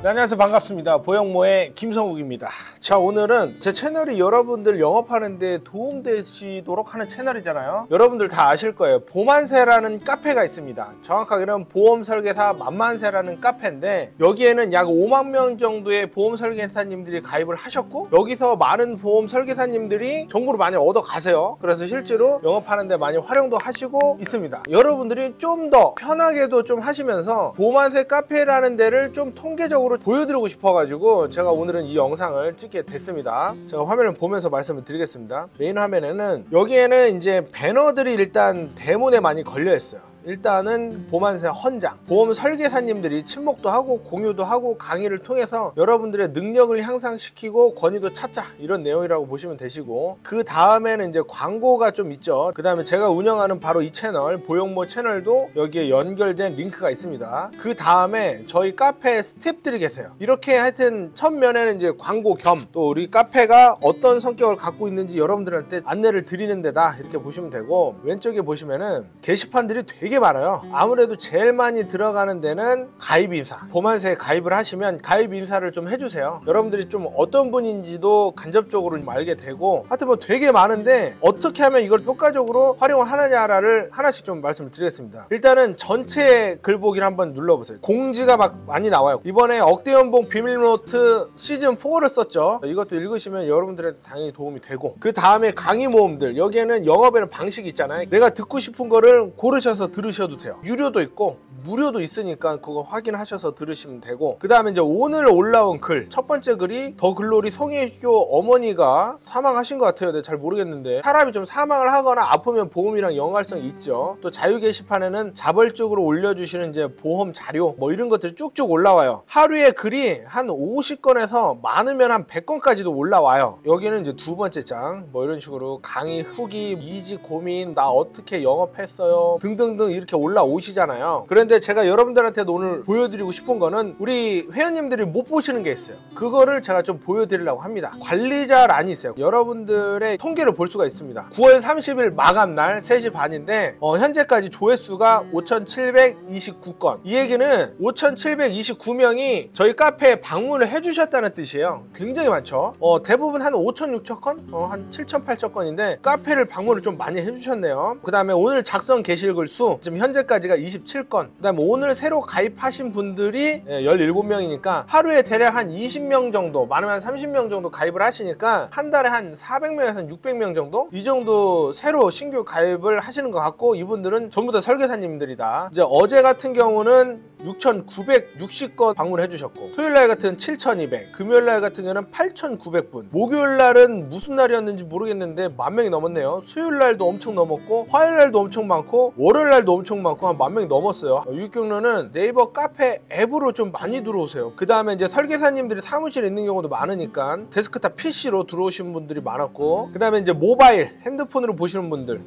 네, 안녕하세요. 반갑습니다. 보영모의 김성욱입니다. 자, 오늘은 제 채널이 여러분들 영업하는 데 도움되시도록 하는 채널이잖아요. 여러분들 다 아실 거예요. 보만세라는 카페가 있습니다. 정확하게는 보험설계사 만만세라는 카페인데, 여기에는 약 5만 명 정도의 보험설계사님들이 가입을 하셨고, 여기서 많은 보험설계사님들이 정보를 많이 얻어 가세요. 그래서 실제로 영업하는 데 많이 활용도 하시고 있습니다. 여러분들이 좀 더 편하게도 좀 하시면서 보만세 카페라는 데를 좀 통계적으로 보여드리고 싶어가지고 제가 오늘은 이 영상을 찍게 됐습니다. 제가 화면을 보면서 말씀을 드리겠습니다. 메인 화면에는 여기에는 이제 배너들이 일단 대문에 많이 걸려 있어요. 일단은 보만세 헌장, 보험 설계사님들이 친목도 하고 공유도 하고 강의를 통해서 여러분들의 능력을 향상시키고 권위도 찾자, 이런 내용이라고 보시면 되시고, 그 다음에는 이제 광고가 좀 있죠. 그 다음에 제가 운영하는 바로 이 채널 보영모 채널도 여기에 연결된 링크가 있습니다. 그 다음에 저희 카페 스태프들이 계세요. 이렇게 하여튼 첫 면에는 이제 광고 겸 또 우리 카페가 어떤 성격을 갖고 있는지 여러분들한테 안내를 드리는 데다, 이렇게 보시면 되고, 왼쪽에 보시면은 게시판들이 되게 많아요. 아무래도 제일 많이 들어가는 데는 가입 인사, 보만세에 가입을 하시면 가입 인사를 좀 해주세요. 여러분들이 좀 어떤 분인지도 간접적으로 좀 알게 되고, 하여튼 뭐 되게 많은데 어떻게 하면 이걸 효과적으로 활용하느냐를 하나씩 좀 말씀을 드리겠습니다. 일단은 전체 글보기를 한번 눌러보세요. 공지가 막 많이 나와요. 이번에 억대연봉 비밀노트 시즌4를 썼죠. 이것도 읽으시면 여러분들한테 당연히 도움이 되고, 그 다음에 강의 모음들, 여기에는 영업에는 방식이 있잖아요. 내가 듣고 싶은 거를 고르셔서 들으셔도 돼요. 유료도 있고 무료도 있으니까 그거 확인하셔서 들으시면 되고, 그 다음에 이제 오늘 올라온 글, 첫 번째 글이 더 글로리 송혜교 어머니가 사망하신 것 같아요. 내가 잘 모르겠는데, 사람이 좀 사망을 하거나 아프면 보험이랑 연관성이 있죠. 또 자유 게시판에는 자발적으로 올려주시는 이제 보험 자료 뭐 이런 것들이 쭉쭉 올라와요. 하루에 글이 한 50건에서 많으면 한 100건까지도 올라와요. 여기는 이제 두 번째 장, 뭐 이런 식으로 강의 후기, 이직 고민, 나 어떻게 영업했어요 등등등 이렇게 올라오시잖아요. 그런데 제가 여러분들한테도 오늘 보여드리고 싶은 거는 우리 회원님들이 못 보시는 게 있어요. 그거를 제가 좀 보여드리려고 합니다. 관리자란이 있어요. 여러분들의 통계를 볼 수가 있습니다. 9월 30일 마감날 3시 반인데 현재까지 조회수가 5,729건. 이 얘기는 5,729명이 저희 카페에 방문을 해주셨다는 뜻이에요. 굉장히 많죠. 대부분 한 5,600건? 한 7,000, 8,000건인데 카페를 방문을 좀 많이 해주셨네요. 그 다음에 오늘 작성 게시글 수 지금 현재까지가 27건. 그 다음에 오늘 새로 가입하신 분들이 17명이니까 하루에 대략 한 20명 정도, 많으면 한 30명 정도 가입을 하시니까 한 달에 한 400명에서 600명 정도? 이 정도 새로 신규 가입을 하시는 것 같고, 이분들은 전부 다 설계사님들이다. 이제 어제 같은 경우는 6,960건 방문해 주셨고, 토요일날 같은 7,200, 금요일날 같은 경우는 8,900분, 목요일날은 무슨 날이었는지 모르겠는데 10,000명이 넘었네요. 수요일날도 엄청 넘었고, 화요일날도 엄청 많고, 월요일날도 엄청 많고, 한 10,000명이 넘었어요. 이 경우는 네이버 카페 앱으로 좀 많이 들어오세요. 그 다음에 이제 설계사님들이 사무실에 있는 경우도 많으니까 데스크탑 PC로 들어오신 분들이 많았고, 그 다음에 이제 모바일 핸드폰으로 보시는 분들,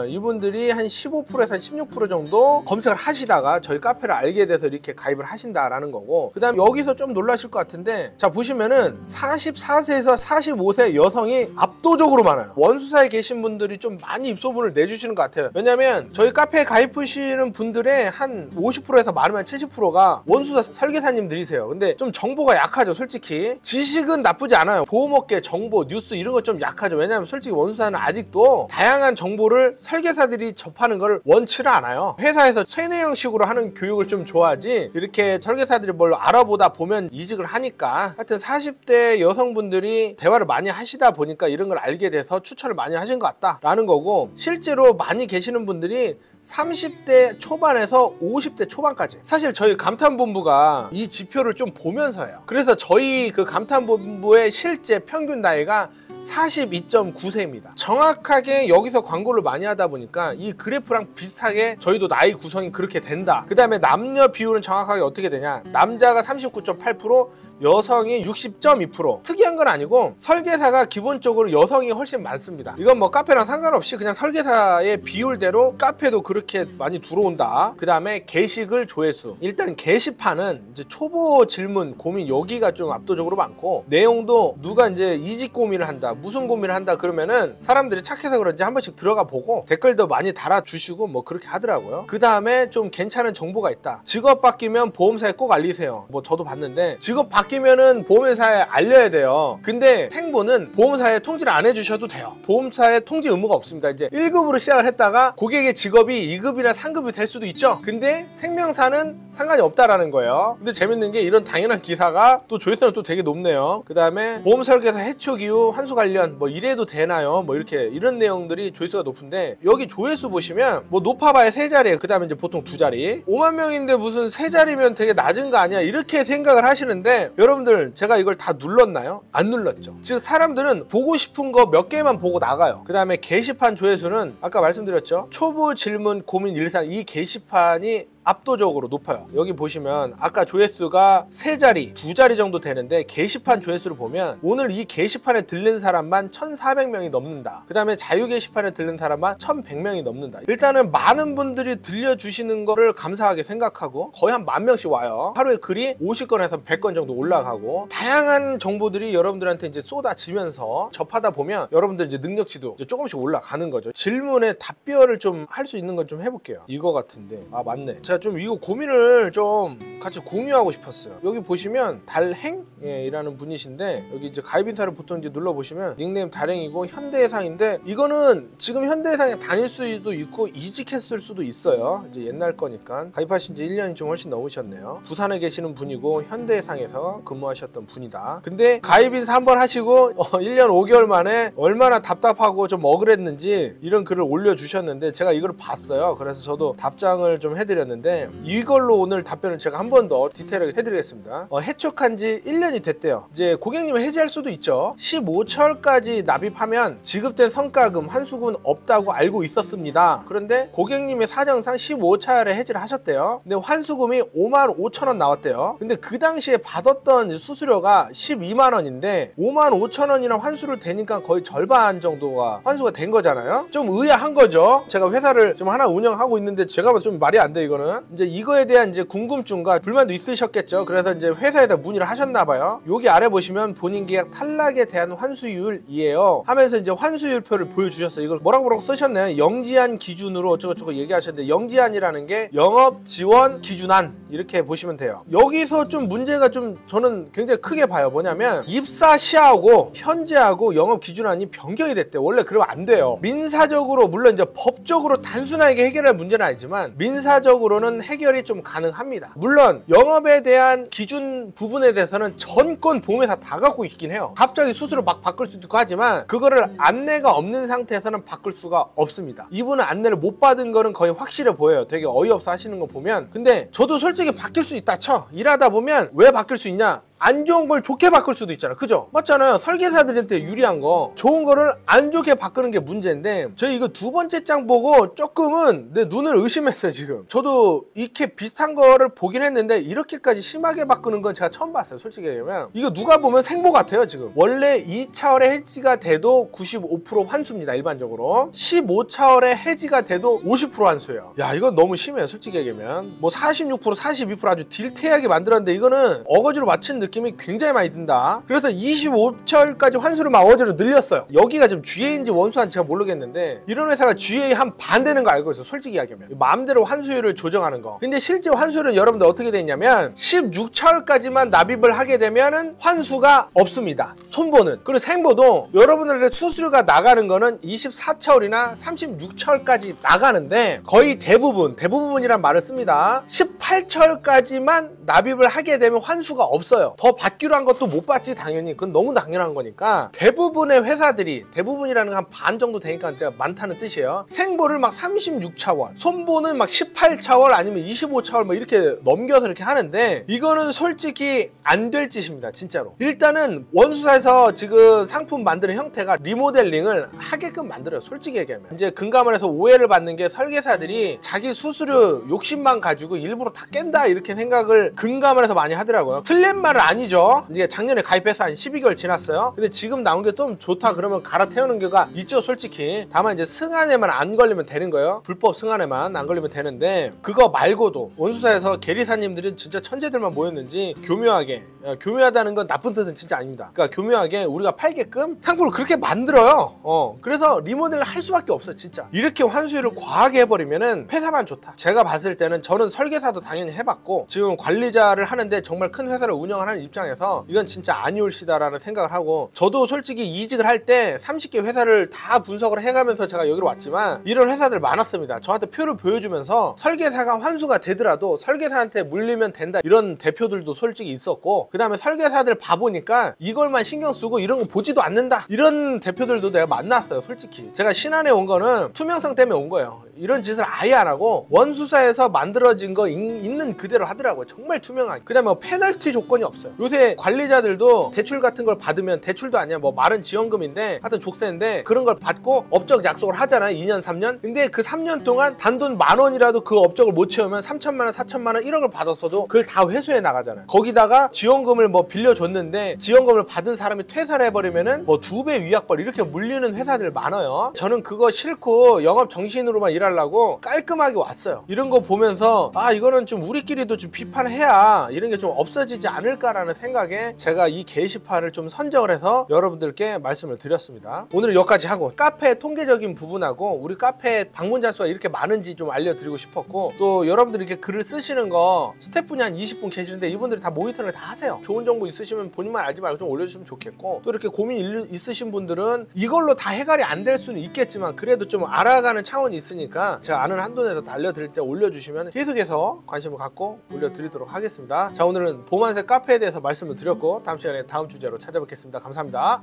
이분들이 한 15%에서 16% 정도 검색을 하시다가 저희 카페를 알게 돼서 이렇게 가입을 하신다라는 거고, 그 다음에 여기서 좀 놀라실 것 같은데, 자 보시면은 44세에서 45세 여성이 압도적으로 많아요. 원수사에 계신 분들이 좀 많이 입소문을 내주시는 것 같아요. 왜냐면 저희 카페에 가입하시는 분들의 한 50%에서 많으면 70%가 원수사 설계사님들이세요. 근데 좀 정보가 약하죠. 솔직히 지식은 나쁘지 않아요. 보험업계 정보, 뉴스 이런 거 좀 약하죠. 왜냐면 솔직히 원수사는 아직도 다양한 정보를 설계사들이 접하는 걸 원치를 않아요. 회사에서 세뇌 형식으로 하는 교육을 좀 좋아하지, 이렇게 설계사들이 뭘 알아보다 보면 이직을 하니까. 하여튼 40대 여성분들이 대화를 많이 하시다 보니까 이런 걸 알게 돼서 추천을 많이 하신 것 같다라는 거고, 실제로 많이 계시는 분들이 30대 초반에서 50대 초반까지. 사실 저희 감탄본부가 이 지표를 좀 보면서 해요. 그래서 저희 그 감탄본부의 실제 평균 나이가 42.9세입니다. 정확하게 여기서 광고를 많이 하다 보니까 이 그래프랑 비슷하게 저희도 나이 구성이 그렇게 된다. 그 다음에 남녀 비율은 정확하게 어떻게 되냐, 남자가 39.8%, 여성이 60.2%. 특이한 건 아니고 설계사가 기본적으로 여성이 훨씬 많습니다. 이건 뭐 카페랑 상관없이 그냥 설계사의 비율대로 카페도 그렇게 많이 들어온다. 그 다음에 게시글 조회수, 일단 게시판은 이제 초보 질문, 고민 여기가 좀 압도적으로 많고, 내용도 누가 이제 이직 고민을 한다, 합니다. 무슨 고민을 한다 그러면은 사람들이 착해서 그런지 한 번씩 들어가 보고 댓글도 많이 달아주시고 뭐 그렇게 하더라고요. 그 다음에 좀 괜찮은 정보가 있다. 직업 바뀌면 보험사에 꼭 알리세요. 뭐 저도 봤는데 직업 바뀌면은 보험회사에 알려야 돼요. 근데 생보는 보험사에 통지를 안 해주셔도 돼요. 보험사에 통지 의무가 없습니다. 이제 1급으로 시작을 했다가 고객의 직업이 2급이나 3급이 될 수도 있죠. 근데 생명사는 상관이 없다라는 거예요. 근데 재밌는 게 이런 당연한 기사가 또 조회수는 또 되게 높네요. 그 다음에 보험 설계사 해촉 이후 환수 관련 뭐 이래도 되나요? 뭐 이렇게 이런 내용들이 조회수가 높은데 여기 조회수 보시면 뭐 높아봐야 3자리에요. 그 다음에 이제 보통 2자리. 5만 명인데 무슨 3자리면 되게 낮은 거 아니야? 이렇게 생각을 하시는데 여러분들 제가 이걸 다 눌렀나요? 안 눌렀죠. 즉 사람들은 보고 싶은 거 몇 개만 보고 나가요. 그 다음에 게시판 조회수는 아까 말씀드렸죠. 초보 질문 고민 일상 이 게시판이 압도적으로 높아요. 여기 보시면 아까 조회수가 3자리, 2자리 정도 되는데 게시판 조회수를 보면 오늘 이 게시판에 들른 사람만 1,400명이 넘는다. 그 다음에 자유 게시판에 들른 사람만 1,100명이 넘는다. 일단은 많은 분들이 들려주시는 거를 감사하게 생각하고 거의 한 10,000명씩 와요. 하루에 글이 50건에서 100건 정도 올라가고 다양한 정보들이 여러분들한테 이제 쏟아지면서 접하다 보면 여러분들 이제 능력치도 이제 조금씩 올라가는 거죠. 질문에 답변을 좀 할 수 있는 건 좀 해볼게요. 이거 같은데 아 맞네. 제가 좀 이거 고민을 좀 같이 공유하고 싶었어요. 여기 보시면 달행이라는 분이신데 여기 이제 가입 인사를 보통 이제 눌러보시면 닉네임 달행이고 현대해상인데 이거는 지금 현대해상에 다닐 수도 있고 이직했을 수도 있어요. 이제 옛날 거니까 가입하신 지 1년이 좀 훨씬 넘으셨네요. 부산에 계시는 분이고 현대해상에서 근무하셨던 분이다. 근데 가입 인사 한번 하시고 1년 5개월 만에 얼마나 답답하고 좀 억울했는지 이런 글을 올려주셨는데 제가 이걸 봤어요. 그래서 저도 답장을 좀 해드렸는데 이걸로 오늘 답변을 제가 한 번 더 디테일하게 해드리겠습니다. 해촉한 지 1년이 됐대요. 이제 고객님은 해지할 수도 있죠. 15철까지 납입하면 지급된 성과금, 환수금은 없다고 알고 있었습니다. 그런데 고객님의 사정상 15차례 해지를 하셨대요. 근데 환수금이 55,000원 나왔대요. 근데 그 당시에 받았던 수수료가 12만원인데 55,000원이나 환수를 대니까 거의 절반 정도가 환수가 된 거잖아요. 좀 의아한 거죠. 제가 회사를 지금 하나 운영하고 있는데 제가 좀 말이 안 돼 이거는. 이제 이거에 대한 이제 궁금증과 불만도 있으셨겠죠. 그래서 이제 회사에다 문의를 하셨나봐요. 여기 아래 보시면 본인 계약 탈락에 대한 환수율이에요 하면서 이제 환수율표를 보여주셨어요. 이걸 뭐라고 쓰셨나요? 영지한 기준으로 어쩌고저쩌고 얘기하셨는데 영지한이라는 게 영업 지원 기준안 이렇게 보시면 돼요. 여기서 좀 문제가 좀 저는 굉장히 크게 봐요. 뭐냐면 입사 시하고 현재하고 영업 기준안이 변경이 됐대. 원래 그러면 안 돼요. 민사적으로 물론 이제 법적으로 단순하게 해결할 문제는 아니지만 민사적으로는 해결이 좀 가능합니다. 물론 영업에 대한 기준 부분에 대해서는 전권 보험회사 다 갖고 있긴 해요. 갑자기 수수료 막 바꿀 수도 있고 하지만 그거를 안내가 없는 상태에서는 바꿀 수가 없습니다. 이분은 안내를 못 받은 거는 거의 확실해 보여요. 되게 어이없어 하시는 거 보면. 근데 저도 솔직히 바뀔 수 있다 쳐. 일하다 보면 왜 바뀔 수 있냐? 안 좋은 걸 좋게 바꿀 수도 있잖아. 그죠? 맞잖아요. 설계사들한테 유리한 거 좋은 거를 안 좋게 바꾸는 게 문제인데 저희 이거 두 번째 장 보고 조금은 내 눈을 의심했어요. 지금 저도 이렇게 비슷한 거를 보긴 했는데 이렇게까지 심하게 바꾸는 건 제가 처음 봤어요. 솔직히 얘기하면 이거 누가 보면 생보 같아요. 지금 원래 2차월에 해지가 돼도 95% 환수입니다. 일반적으로 15차월에 해지가 돼도 50% 환수예요. 야 이건 너무 심해요. 솔직히 얘기하면 뭐 46% 42% 아주 딜테이하게 만들었는데 이거는 어거지로 맞춘 느낌이 굉장히 많이 든다. 그래서 25철까지 환수를 막 어거지로 늘렸어요. 여기가 좀 GA인지 원수한지 제가 모르겠는데 이런 회사가 GA 한 반 되는 거 알고 있어. 솔직히 이야기하면 마음대로 환수율을 조정하는 거. 근데 실제 환수율은 여러분들 어떻게 되냐면 16철까지만 납입을 하게 되면은 환수가 없습니다. 손보는. 그리고 생보도 여러분들의 수수료가 나가는 거는 24철이나 36철까지 나가는데 거의 대부분이란 말을 씁니다. 18철까지만 납입을 하게 되면 환수가 없어요. 더 받기로 한 것도 못 받지 당연히. 그건 너무 당연한 거니까 대부분의 회사들이 대부분이라는 한 반 정도 되니까 제가 많다는 뜻이에요. 생보를 막 36차월, 손보는 막 18차월 아니면 25차월 뭐 이렇게 넘겨서 이렇게 하는데 이거는 솔직히 안 될 짓입니다. 진짜로. 일단은 원수사에서 지금 상품 만드는 형태가 리모델링을 하게끔 만들어요. 솔직히 얘기하면. 이제 금감원에서 오해를 받는 게 설계사들이 자기 수수료 욕심만 가지고 일부러 다 깬다 이렇게 생각을 금감원에서 많이 하더라고요. 틀린 말은 아니죠. 이제 작년에 가입해서 한 12개월 지났어요. 근데 지금 나온 게 좀 좋다 그러면 갈아태우는 게가 있죠. 솔직히. 다만 이제 승안에만 안 걸리면 되는 거예요. 불법 승안에만 안 걸리면 되는데 그거 말고도 원수사에서 계리사님들은 진짜 천재들만 모였는지 교묘하게 교묘하게, 교묘하다는 건 나쁜 뜻은 진짜 아닙니다. 그러니까 교묘하게 우리가 팔게끔 상품을 그렇게 만들어요. 그래서 리모델을 할 수밖에 없어요. 진짜 이렇게 환수율을 과하게 해버리면은 회사만 좋다. 제가 봤을 때는 저는 설계사도 당연히 해봤고 지금 관리자를 하는데 정말 큰 회사를 운영하는 입장에서 이건 진짜 아니올시다라는 생각을 하고, 저도 솔직히 이직을 할 때 30개 회사를 다 분석을 해가면서 제가 여기로 왔지만 이런 회사들 많았습니다. 저한테 표를 보여주면서 설계사가 환수가 되더라도 설계사한테 물리면 된다 이런 대표들도 솔직히 있었고, 그 다음에 설계사들 봐보니까 이걸만 신경 쓰고 이런 거 보지도 않는다 이런 대표들도 내가 만났어요. 솔직히 제가 신한에 온 거는 투명성 때문에 온 거예요. 이런 짓을 아예 안 하고 원수사에서 만들어진 거 있는 그대로 하더라고요. 정말 투명하게. 그 다음에 뭐 페널티 조건이 없어요. 요새 관리자들도 대출 같은 걸 받으면, 대출도 아니야 뭐 말은 지원금인데 하여튼 족쇄인데, 그런 걸 받고 업적 약속을 하잖아요. 2년 3년. 근데 그 3년 동안 단돈 10,000원이라도 그 업적을 못 채우면 3천만 원 4천만 원 1억을 받았어도 그걸 다 회수해 나가잖아요. 거기다가 지원금을 뭐 빌려줬는데 지원금을 받은 사람이 퇴사를 해버리면은 뭐 2배 위약벌 이렇게 물리는 회사들 많아요. 저는 그거 싫고 영업 정신으로만 일하려고 깔끔하게 왔어요. 이런 거 보면서 아 이거는 좀 우리끼리도 좀 비판해야 이런 게 좀 없어지지 않을까라는 생각에 제가 이 게시판을 좀 선정을 해서 여러분들께 말씀을 드렸습니다. 오늘은 여기까지 하고, 카페 통계적인 부분하고 우리 카페 방문자 수가 이렇게 많은지 좀 알려드리고 싶었고, 또 여러분들이 이렇게 글을 쓰시는 거 스태프분이 한 20분 계시는데 이분들이 다 모니터링을 다 하세요. 좋은 정보 있으시면 본인만 알지 말고 좀 올려주시면 좋겠고, 또 이렇게 고민 있으신 분들은 이걸로 다 해결이 안 될 수는 있겠지만 그래도 좀 알아가는 차원이 있으니까 제가 아는 한도 내에서 다 알려드릴 때 올려주시면 계속해서 관심을 갖고 올려드리도록 하겠습니다. 자, 오늘은 보만색 카페에 대해서 말씀을 드렸고 다음 시간에 다음 주제로 찾아뵙겠습니다. 감사합니다.